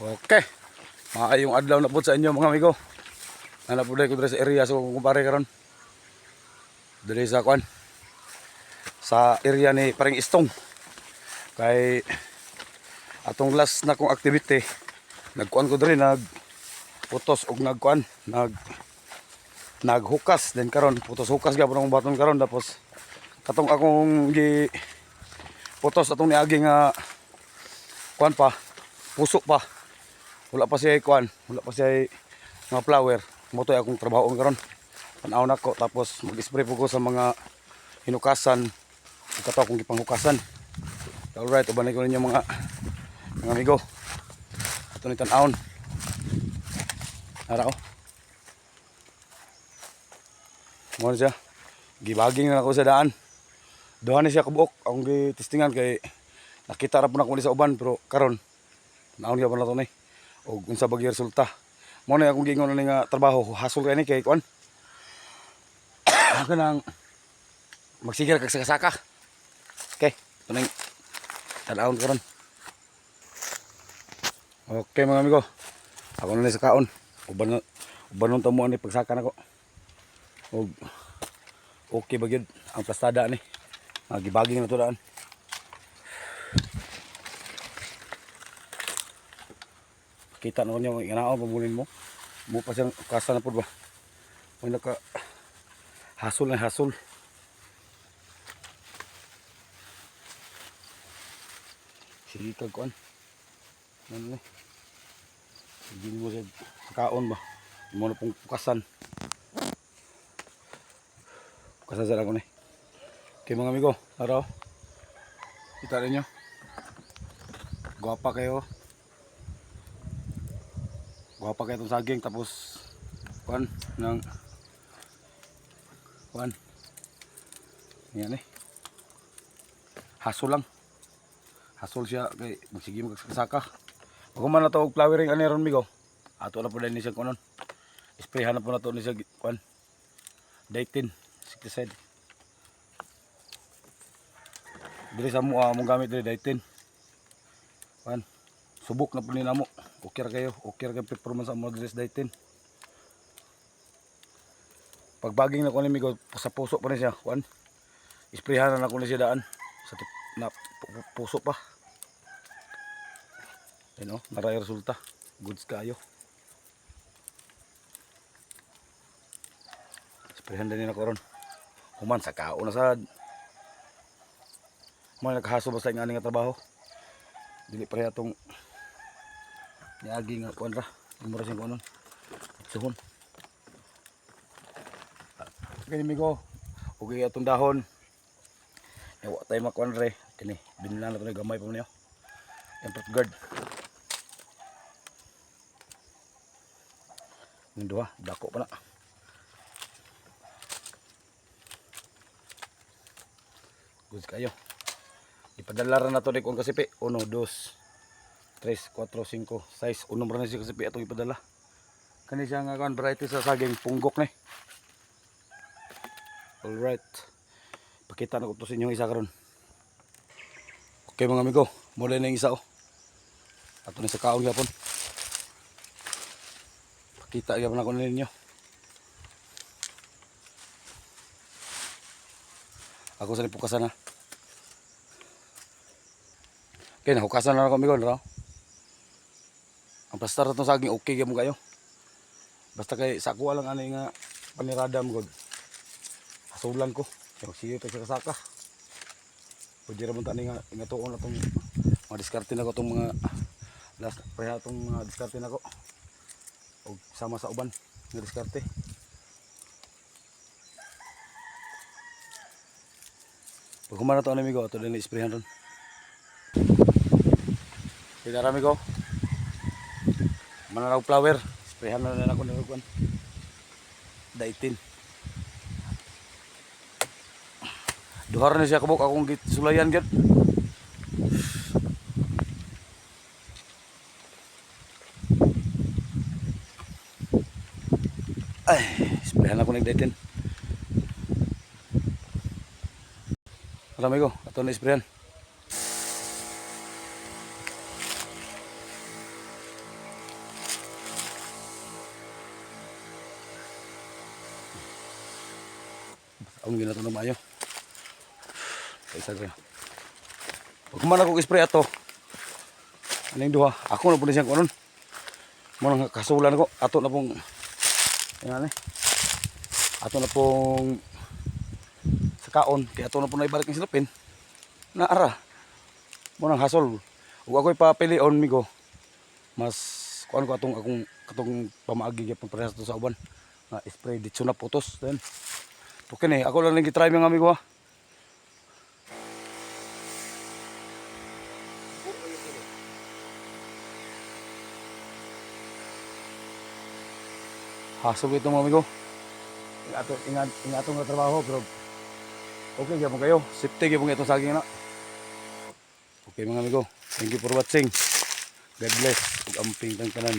Okay. Maayong adlaw na po sa inyo mga amigo. Nana po ko sa area so kumpare karon. Diri sa kwan. Sa area ni Paring Istong. Kay atong last na kong activity, nagkuan ko diri putos og nagkuan, naghukas din karon, putos hukas gyapon akong baton karon tapos katong akong gi putos atong niagi nga kuan pa, puso pa. Wala pa siya kuan, wala pa siya mga flower. Motoy akong trabaho karon. Tanaw na ko tapos mag-spray po ko sa mga hinukasan. Kato akong gipanghukasan. Alright, ubanay ko ninyo mga amigo. Ito ni tanawon. Ara ko. Mo siya. Gibaging na ako sa daan. Duha ni siya kabuok. Akong gitistingan kay nakita ra po na ko sa uban pero karon tanawon gyapon na to ni. O unsa bagi resulta. Mo na akong giingon ni nga trabaho, hasol kay ni kay kuan. Kanang magsigil kag saka-saka. Okay, tuning tanaon karon. Okay mga amigo. Ako na ni sa kaon. Ubanon ta mo ani pagsaka nako. Og okay ba gyud ang plastada ni. Gibaging na to daan. Kita naman yung inaaw, pabulin mo. Mo pa siyang kasa na po ba? May naka hasol na hasol. Sige kagkuan. Ano ni? Sige mo siya kaon ba? Mo na pong pukasan. Pukasan sa ako ni. Okay mga amigo, araw. Kita rin nyo. Guwapa kayo. Guwapa kayo itong saging tapos kuan ng kuan yan hasol lang, hasol siya kay magsige magsaka. Pag man na ito og flowering ani ron migo ato na po dahil ni siya kunon sprayhan na po na ito ni siya kuan Dayton insecticide dili sa mo mong gamit dili Dayton kuan subok na po ni namo. Okay kayo performance sa mga dress Dayton. Pagbaging na ko ni migo sa puso pa ni siya kuan. Isprayhan na ko ni siya daan sa na puso pa. Ayun oh, naray resulta. Goods kayo. Isprayhan din na ko ron. Human sa kao na sad. Mo naghaso basta ng ani nga trabaho. Dili pa atong niagi nga kuan ra. Mura sing kunon. Suhon. Kini migo. Ug atong dahon. Yawa tay makuan re. Kini binlan na to gamay pa niyo. Tempered guard. Ning duha, dako pa na. Goods kayo. Ipadala ra na to di kung kasipi. 1 2 3, 4, 5, 6. Unom ra na siya kasipi atong ipadala. Kani siya nga kan variety sa saging punggok ni. Alright. Pakita na ko to sa inyo isa karon. Okay mga amigo, mula na yung isa oh. Ato ni sa kaon gyapon. Pakita gyapon ako ninyo. Ako sa pukasan na. Okay, nahukasan na ako amigo, no? Ang plastar na itong saging okay gyapon kayo. Basta kay sa ako lang ani nga paniradam god. Hasulan ko. Yung siyo pa sa kasaka. Pwede ra man tani nga tuon na tong mga diskarte na ko tong mga last pa tong mga diskarte na ko. Og sama sa uban nga diskarte. Pag humana to amigo, ato din i-sprayhan ron. Kaya amigo. Mananaw flower. Sprayhan na rin ako nilagwan. Dayton. Duhar na siya kabuk akong sulayan gid. Ay, sprayan ako ng Dayton. Amigo, ato na sprayan. Ang ginato na mayo. Isa ko. Pag man ako spray ato. Aning duha. Ako na po siyang kunon. Mo nang kasulan ko. Ato na pong yan eh. Ato na pong sakaon. Kaya ato na po na ibalik ng silupin. Naara. Mo nang hasol. Ug ako'y papilion migo. Mas kuan ko atong pamaagi gyapon parehas to sa uban. Na spray ditso na putos then. Okay ni, ako lang nag-try mga amigo ha. Hasog ito mga amigo. Ingatong na trabaho pero okay gyapon kayo. Safety gyapon itong saging na. Okay mga amigo, thank you for watching. God bless ug amping tang tanan.